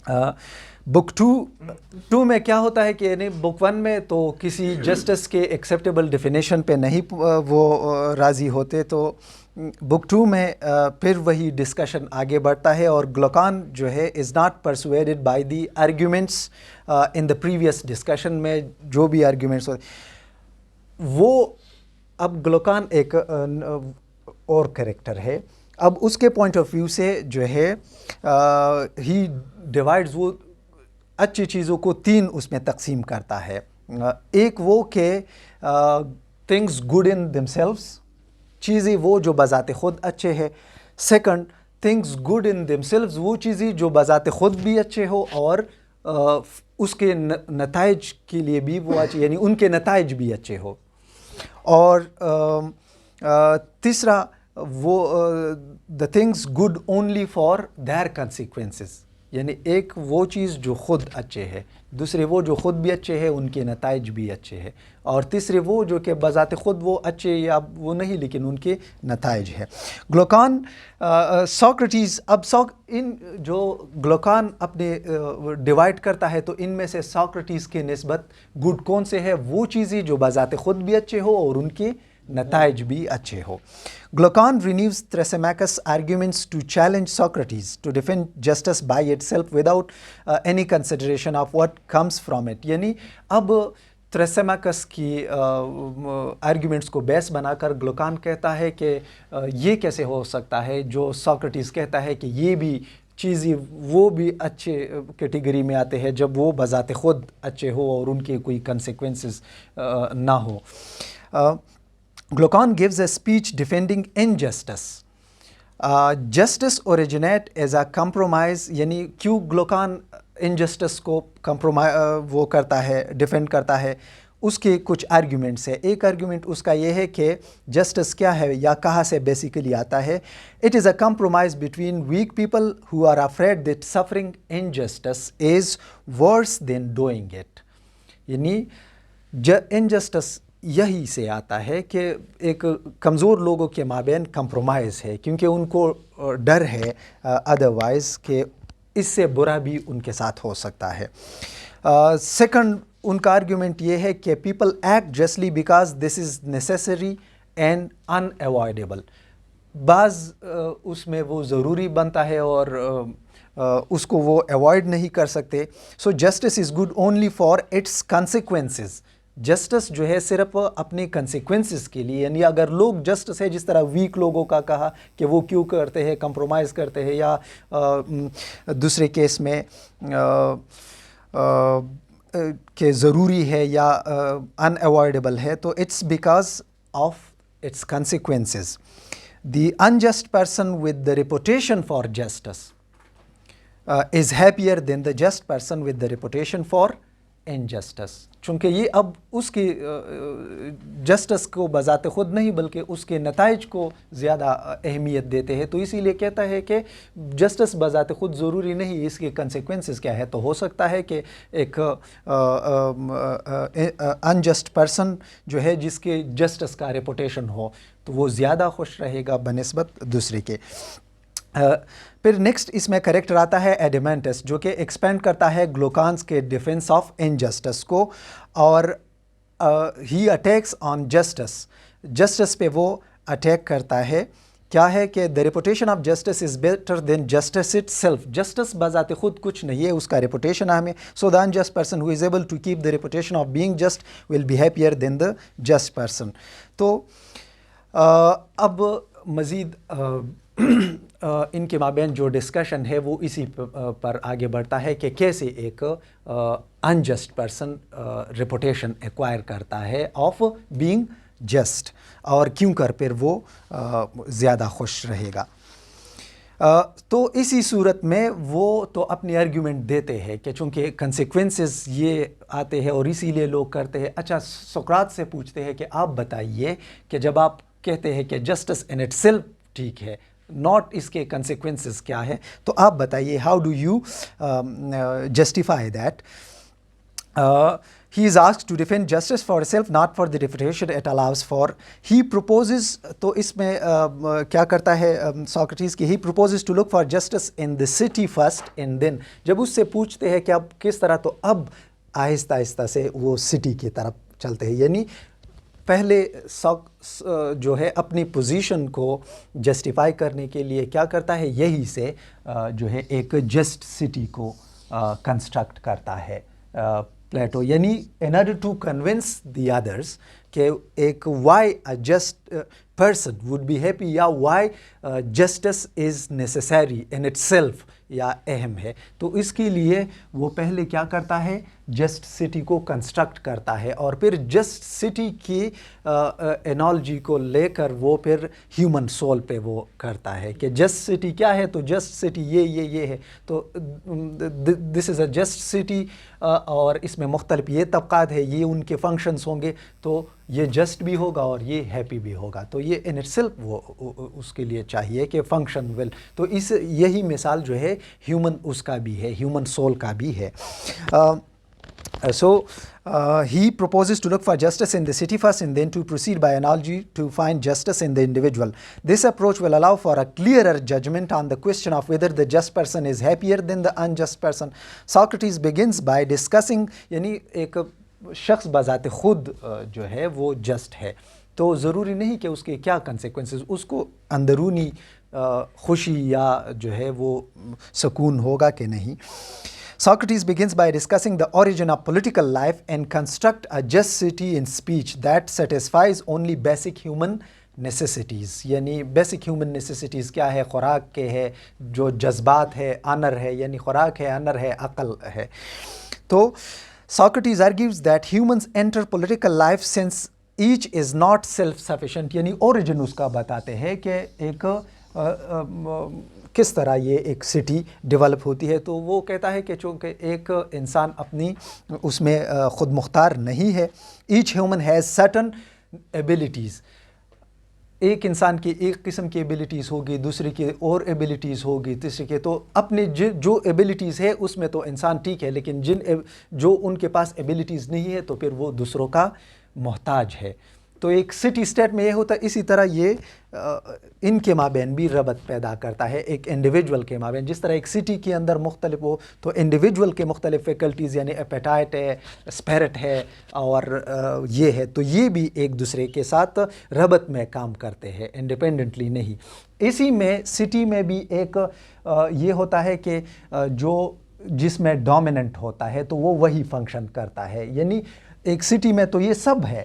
بک to میں کیا ہوتا ہے کہ یعنی بک ون میں تو کسی جسٹس کے ایکسیپٹیبل ڈیفینیشن پہ نہیں وہ راضی ہوتے، تو بک ٹو میں پھر وہی ڈسکشن آگے بڑھتا ہے، اور گلوکان جو ہے is not persuaded by the arguments in the previous discussion میں جو بھی آرگیومنٹس ہوتے وہ، اب گلوکان ایک اور کریکٹر ہے، اب اس کے پوائنٹ آف ویو سے جو ہے ہی ڈیوائڈز، وہ اچھی چیزوں کو تین اس میں تقسیم کرتا ہے. ایک وہ کہ things good in them selves, چیزیں وہ جو بذات خود اچھے ہیں. Second, things good in them selves, وہ چیزیں جو بذات خود بھی اچھے ہو اور اس کے نتائج کے لیے بھی وہ اچھے، یعنی ان کے نتائج بھی اچھے ہو. اور تیسرا وہ the things good only for their consequences, یعنی ایک وہ چیز جو خود اچھے ہے، دوسرے وہ جو خود بھی اچھے ہیں ان کے نتائج بھی اچھے ہیں، اور تیسرے وہ جو کہ بذات خود وہ اچھے یا وہ نہیں لیکن ان کے نتائج ہے. گلوکان سوکریٹیز، اب ان جو گلوکان اپنے ڈیوائڈ کرتا ہے تو ان میں سے سوکریٹیز کے نسبت گڈ کون سے ہے؟ وہ چیزیں جو بذات خود بھی اچھے ہو اور ان کے نتائج بھی اچھے ہو. Glucon renews Thrasymachus' arguments to challenge Socrates to defend justice by itself without any consideration of what comes from it. یعنی اب تھریسیماکس کی آرگیومنٹس کو بیس بنا کر گلوکان کہتا ہے کہ یہ کیسے ہو سکتا ہے جو سوکریٹیز کہتا ہے کہ یہ بھی چیزیں وہ بھی اچھے کیٹیگری میں آتے ہیں جب وہ بذات خود اچھے ہو اور ان کے کوئی کنسیکوینسز نہ ہو. Glaucon gives a speech defending injustice. Justice originate as a compromise، یعنی کیوں گلوکان انجسٹس کو وہ کرتا ہے، ڈیفینڈ کرتا ہے، اس کے کچھ آرگیومنٹس ہے. ایک آرگیومنٹ اس کا یہ ہے کہ جسٹس کیا ہے یا کہاں سے بیسیکلی آتا ہے. It is a compromise between weak people who are afraid that suffering injustice is worse than doing it. یعنی انجسٹس یہی سے آتا ہے کہ ایک کمزور لوگوں کے مابین کمپرومائز ہے، کیونکہ ان کو ڈر ہے ادروائز کہ اس سے برا بھی ان کے ساتھ ہو سکتا ہے. سیکنڈ ان کا آرگیومنٹ یہ ہے کہ people act justly because this is necessary and in avoidable. بعض اس میں وہ ضروری بنتا ہے اور اس کو وہ ایوائڈ نہیں کر سکتے. So justice is good only for its consequences. Justice جو ہے صرف اپنے کنسیکوینسز کے لیے، یعنی اگر لوگ جسٹس ہے جس طرح ویک لوگوں کا کہا کہ وہ کیوں کرتے ہیں، کمپرومائز کرتے ہیں، یا دوسرے کیس میں کہ ضروری ہے یا ان اوائڈیبل ہے، تو it's because of its consequences. The unjust person with the reputation for justice is happier than the just person with the reputation for injustice. چونکہ یہ اب اس کی جسٹس کو بذات خود نہیں بلکہ اس کے نتائج کو زیادہ اہمیت دیتے ہیں، تو اسی لیے کہتا ہے کہ جسٹس بذات خود ضروری نہیں، اس کے کنسیکوینسز کیا ہے. تو ہو سکتا ہے کہ ایک انجسٹ پرسن جو ہے جس کے جسٹس کا ریپوٹیشن ہو تو وہ زیادہ خوش رہے گا بنسبت دوسرے کے. پھر نیکسٹ اس میں کریکٹر آتا ہے ایڈیمنٹس، جو کہ ایکسپینڈ کرتا ہے گلوکانس کے ڈیفینس آف انجسٹس کو، اور he attacks on justice. Justice پہ وہ اٹیک کرتا ہے. کیا ہے کہ the reputation of justice is better than justice itself. Justice بذات خود کچھ نہیں ہے، اس کا ریپوٹیشن ہمیں. So the unjust person who is able to keep the reputation of being just will be happier than the just person. تو اب مزید ان کے مابین جو ڈسکشن ہے وہ اسی پر آگے بڑھتا ہے کہ کیسے ایک انجسٹ پرسن ریپوٹیشن ایکوائر کرتا ہے آف بینگ جسٹ، اور کیوں کر پھر وہ زیادہ خوش رہے گا. تو اسی صورت میں وہ تو اپنی آرگیومنٹ دیتے ہیں کہ چونکہ کنسیکوینسز یہ آتے ہیں اور اسی لیے لوگ کرتے ہیں. اچھا، سقراط سے پوچھتے ہیں کہ آپ بتائیے کہ جب آپ کہتے ہیں کہ جسٹس ان اٹ سیلف ٹھیک ہے، ناٹ اس کے کنسیکوینسز کیا ہے، تو آپ بتائیے how do you justify that. he is asked to defend justice for himself, not for the reputation it allows for. He proposes, تو اس میں کیا کرتا ہے ساکریٹیز کہ he proposes to look for justice in the city first and then. جب اس سے پوچھتے ہیں کہ اب کس طرح، تو اب آہستہ آہستہ سے وہ سٹی کی طرف چلتے ہیں. یعنی پہلے جو ہے اپنی پوزیشن کو جسٹیفائی کرنے کے لیے کیا کرتا ہے، یہی سے جو ہے ایک جسٹ سٹی کو کنسٹرکٹ کرتا ہے پلیٹو. یعنی in order to convince the others کہ ایک why a just person would be happy یا why justice is necessary in itself یا اہم ہے، تو اس کے لیے وہ پہلے کیا کرتا ہے، جسٹ سٹی کو کنسٹرکٹ کرتا ہے اور پھر جسٹ سٹی کی انالوجی کو لے کر وہ پھر ہیومن سول پہ وہ کرتا ہے کہ جسٹ سٹی کیا ہے، تو جسٹ سٹی یہ ہے، تو دس از اے جسٹ سٹی اور اس میں مختلف یہ طبقات ہے، یہ ان کے فنکشنز ہوں گے، تو یہ جسٹ بھی ہوگا اور یہ ہیپی بھی ہوگا. تو یہ ان اٹ سیلف وہ اس کے لیے چاہیے کہ فنکشن ول. تو اس یہی مثال جو ہے ہیومن اس کا بھی ہے، ہیومن سول کا بھی ہے. So he proposes to look for justice in the city first and then to proceed by analogy to find justice in the individual. This approach will allow for a clearer judgment on the question of whether the just person is happier than the unjust person. Socrates begins by discussing، یعنی ایک شخص بذات خود جو ہے وہ just ہے، تو ضروری نہیں کہ اس کے کیا کنسیکوینسز، اس کو اندرونی خوشی یا جو ہے وہ سکون ہوگا کہ نہیں. Socrates begins by discussing the origin of political life and construct a just city in speech that satisfies only basic human necessities. یعنی بیسک ہیومن نیسیسٹیز کیا ہے، خوراک کے ہے، جو جذبات ہے، آنر ہے، یعنی خوراک ہے، آنر ہے، عقل ہے. تو Socrates argues that humans enter political life since each is not self-sufficient. یعنی اوریجن اس کا بتاتے ہیں کہ ایک کس طرح یہ ایک سٹی ڈیولپ ہوتی ہے. تو وہ کہتا ہے کہ چونکہ ایک انسان اپنی اس میں خود مختار نہیں ہے. Each human has certain abilities. ایک انسان کی ایک قسم کی ایبلٹیز ہوگی، دوسرے کی اور ایبلٹیز ہوگی، تیسرے کے. تو اپنے جو ایبلٹیز ہے اس میں تو انسان ٹھیک ہے، لیکن جو ان کے پاس ایبلٹیز نہیں ہے تو پھر وہ دوسروں کا محتاج ہے. تو ایک سٹی اسٹیٹ میں یہ ہوتا ہے. اسی طرح یہ ان کے مابین بھی ربط پیدا کرتا ہے، ایک انڈیویجول کے مابین. جس طرح ایک سٹی کے اندر مختلف ہو تو انڈیویجول کے مختلف فیکلٹیز، یعنی اپیٹائٹ ہے، اسپیرٹ ہے اور یہ ہے، تو یہ بھی ایک دوسرے کے ساتھ ربط میں کام کرتے ہیں، انڈیپینڈنٹلی نہیں. اسی میں سٹی میں بھی ایک یہ ہوتا ہے کہ جس میں ڈومیننٹ ہوتا ہے تو وہ وہی فنکشن کرتا ہے. یعنی ایک سٹی میں تو یہ سب ہے،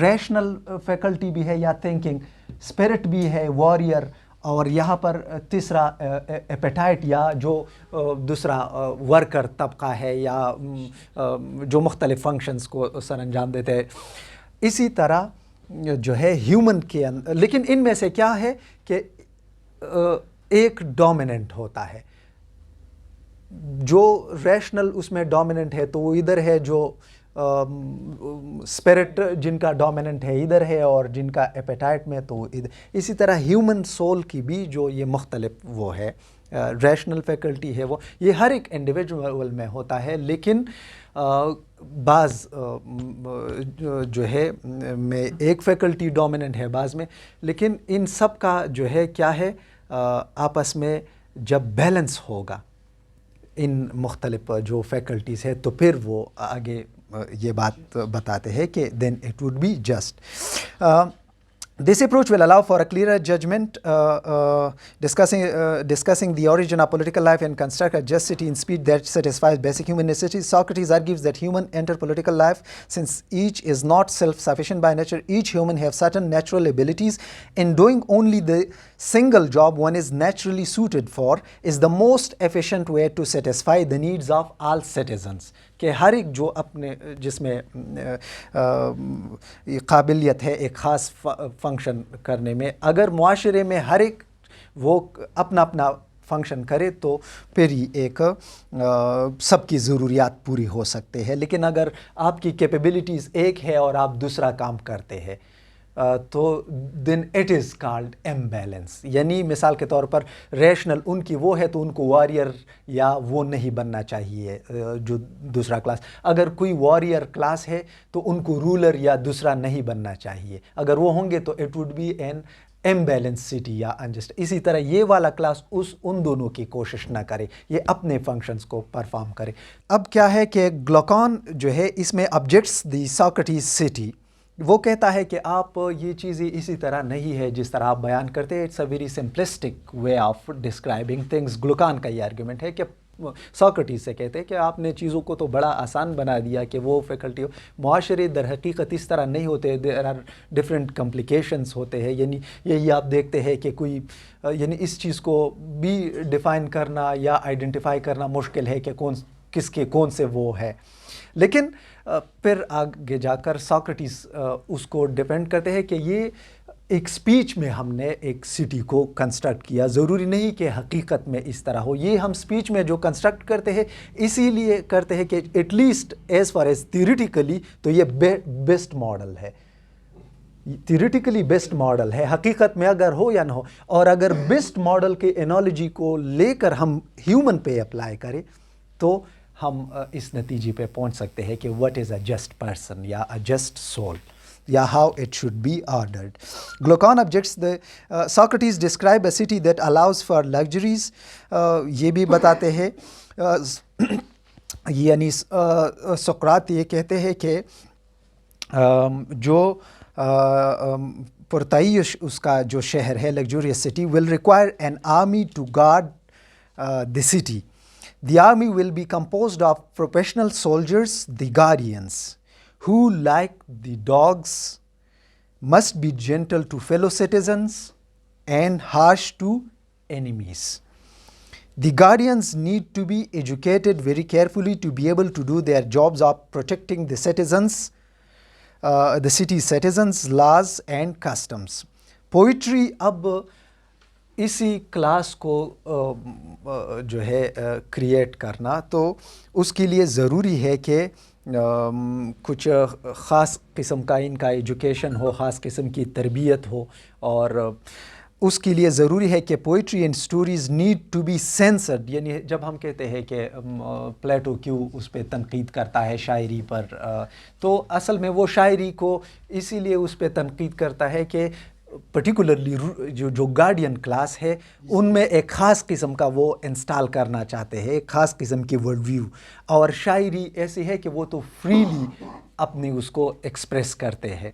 ریشنل فیکلٹی بھی ہے یا تھنکنگ، اسپرٹ بھی ہے، وارئر، اور یہاں پر تیسرا ایپیٹائٹ یا جو دوسرا ورکر طبقہ ہے یا جو مختلف فنکشنز کو سر انجام دیتے ہیں. اسی طرح جو ہے ہیومن کے اندر، لیکن ان میں سے کیا ہے کہ ایک ڈومیننٹ ہوتا ہے. جو ریشنل اس میں ڈومیننٹ ہے تو وہ ادھر ہے، جو اسپرٹ جن کا ڈومیننٹ ہے ادھر ہے، اور جن کا ایپیٹائٹ میں تو ادھر. اسی طرح ہیومن سول کی بھی جو یہ مختلف وہ ہے، ریشنل فیکلٹی ہے، وہ یہ ہر ایک انڈیویجول میں ہوتا ہے. لیکن بعض جو ہے میں ایک فیکلٹی ڈومیننٹ ہے، بعض میں. لیکن ان سب کا جو ہے کیا ہے، آپس میں جب بیلنس ہوگا ان مختلف جو فیکلٹیز ہے تو پھر وہ آگے یہ بات بتاتے ہیں کہ then it would be just. This approach will allow for a clearer judgment, discussing the origin of political life and construct a just city in speech that satisfies basic human necessities. Socrates argues that humans enter political life since each is not self-sufficient by nature. Each human has certain natural abilities, and doing only the single job one is naturally suited for is the most efficient way to satisfy the needs of all citizens. کہ ہر ایک جو اپنے جس میں قابلیت ہے ایک خاص فنکشن کرنے میں، اگر معاشرے میں ہر ایک وہ اپنا اپنا فنکشن کرے تو پھر ہی ایک سب کی ضروریات پوری ہو سکتے ہیں. لیکن اگر آپ کی کیپیبلٹیز ایک ہے اور آپ دوسرا کام کرتے ہیں تو then it is called imbalance. یعنی مثال کے طور پر ریشنل ان کی وہ ہے تو ان کو وارئر یا وہ نہیں بننا چاہیے جو دوسرا کلاس. اگر کوئی وارئر کلاس ہے تو ان کو رولر یا دوسرا نہیں بننا چاہیے. اگر وہ ہوں گے تو it would be an imbalance city or unjust. اسی طرح یہ والا کلاس ان دونوں کی کوشش نہ کرے, یہ اپنے فنکشنز کو پرفارم کرے. اب کیا ہے کہ گلوکان جو ہے اس میں آبجیکٹس دی ساکریٹیز سٹی, وہ کہتا ہے کہ آپ یہ چیزیں اسی طرح نہیں ہے جس طرح آپ بیان کرتے ہیں. It's a very simplistic way of describing things. Glaucon کا یہ آرگیومنٹ ہے کہ ساکریٹیز سے کہتے ہیں کہ آپ نے چیزوں کو تو بڑا آسان بنا دیا کہ وہ فیکلٹی ہو. معاشرے در حقیقت اس طرح نہیں ہوتے. دیر آر ڈفرینٹ کمپلیکیشنس ہوتے ہیں. یعنی یہی آپ دیکھتے ہیں کہ کوئی یعنی اس چیز کو بھی ڈیفائن کرنا یا آئیڈینٹیفائی کرنا مشکل ہے کہ کس کے کون سے وہ ہے. لیکن پھر آگے جا کر ساکریٹیز اس کو ڈیپینڈ کرتے ہیں کہ یہ ایک سپیچ میں ہم نے ایک سٹی کو کنسٹرکٹ کیا. ضروری نہیں کہ حقیقت میں اس طرح ہو. یہ ہم سپیچ میں جو کنسٹرکٹ کرتے ہیں اسی لیے کرتے ہیں کہ at least as far as theoretically تو یہ بیسٹ ماڈل ہے. تھیوریٹیکلی بیسٹ ماڈل ہے. حقیقت میں اگر ہو یا نہ ہو, اور اگر بیسٹ ماڈل کے انالوجی کو لے کر ہم ہیومن پہ اپلائی کریں تو ہم اس نتیجے پہ پہنچ سکتے ہیں کہ what is a just person یا a just soul یا how it should be ordered. Glaucon objects the Socrates describe a city that allows for luxuries. یہ بھی بتاتے ہیں یعنی سقراط یہ کہتے ہیں کہ جو پرتعیش اس کا جو شہر ہے luxurious city will require an army to guard the city. The army will be composed of professional soldiers, the guardians, who, like the dogs, must be gentle to fellow citizens and harsh to enemies. The guardians need to be educated very carefully to be able to do their jobs of protecting the citizens, the city's citizens, laws and customs. Poetry اب اسی class کو جو ہے create کرنا, تو اس کے لیے ضروری ہے کہ کچھ خاص قسم کا ان کا ایجوکیشن ہو, خاص قسم کی تربیت ہو, اور اس کے لیے ضروری ہے کہ poetry and stories need to be censored. یعنی جب ہم کہتے ہیں کہ پلیٹو کیوں اس پہ تنقید کرتا ہے شاعری پر, تو اصل میں وہ شاعری کو اسی لیے اس پہ تنقید کرتا ہے کہ پرٹیکولرلی جو گارڈین کلاس ہے ان میں ایک خاص قسم کا وہ انسٹال کرنا چاہتے ہیں, ایک خاص قسم کی ورڈ ویو. اور شاعری ایسی ہے کہ وہ تو فریلی اپنی اس کو ایکسپریس کرتے ہیں.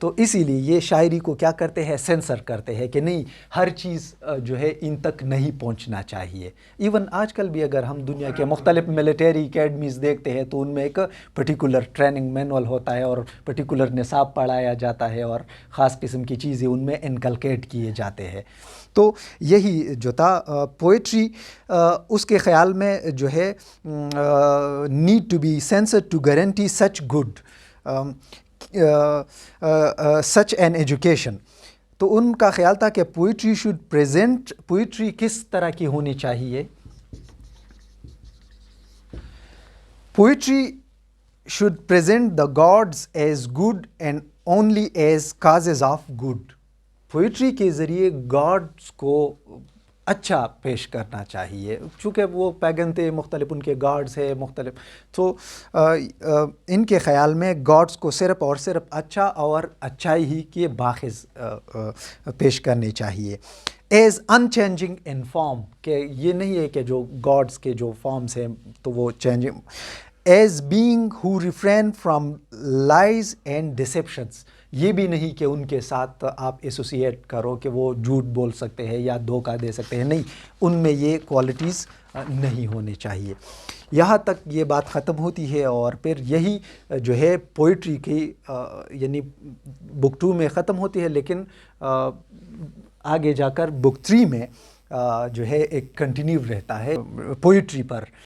تو اسی لیے یہ شاعری کو کیا کرتے ہیں, سینسر کرتے ہیں کہ نہیں, ہر چیز جو ہے ان تک نہیں پہنچنا چاہیے. ایون آج کل بھی اگر ہم دنیا کے مختلف ملٹری اکیڈمیز دیکھتے ہیں تو ان میں ایک پرٹیکولر ٹریننگ مینول ہوتا ہے اور پرٹیکولر نصاب پڑھایا جاتا ہے اور خاص قسم کی چیزیں ان میں انکلکیٹ کیے جاتے ہیں. تو یہی جو تھا پوئٹری اس کے خیال میں جو ہے need to be censor to guarantee such good such an education. تو ان کا خیال تھا کہ پوئٹری شوڈ پریزنٹ, پوئٹری کس طرح کی ہونی چاہیے, poetry should present the God's as good and only as causes of good. Poetry کے ذریعے گاڈز کو اچھا پیش کرنا چاہیے, چونکہ وہ پیگن تھے, مختلف ان کے گاڈز ہیں مختلف, تو ان کے خیال میں گاڈز کو صرف اور صرف اچھا اور اچھائی ہی کے باخذ پیش کرنے چاہیے. As in changing in form, کہ یہ نہیں ہے کہ جو گاڈز کے جو فارمز ہیں تو وہ changing. As being who refrain from lies and deceptions, یہ بھی نہیں کہ ان کے ساتھ آپ ایسوسیٹ کرو کہ وہ جھوٹ بول سکتے ہیں یا دھوکہ دے سکتے ہیں, نہیں, ان میں یہ کوالٹیز نہیں ہونی چاہیے. یہاں تک یہ بات ختم ہوتی ہے اور پھر یہی جو ہے پوئٹری کی یعنی بک 2 میں ختم ہوتی ہے, لیکن آگے جا کر بک 3 میں جو ہے ایک کنٹینیو رہتا ہے پوئٹری پر.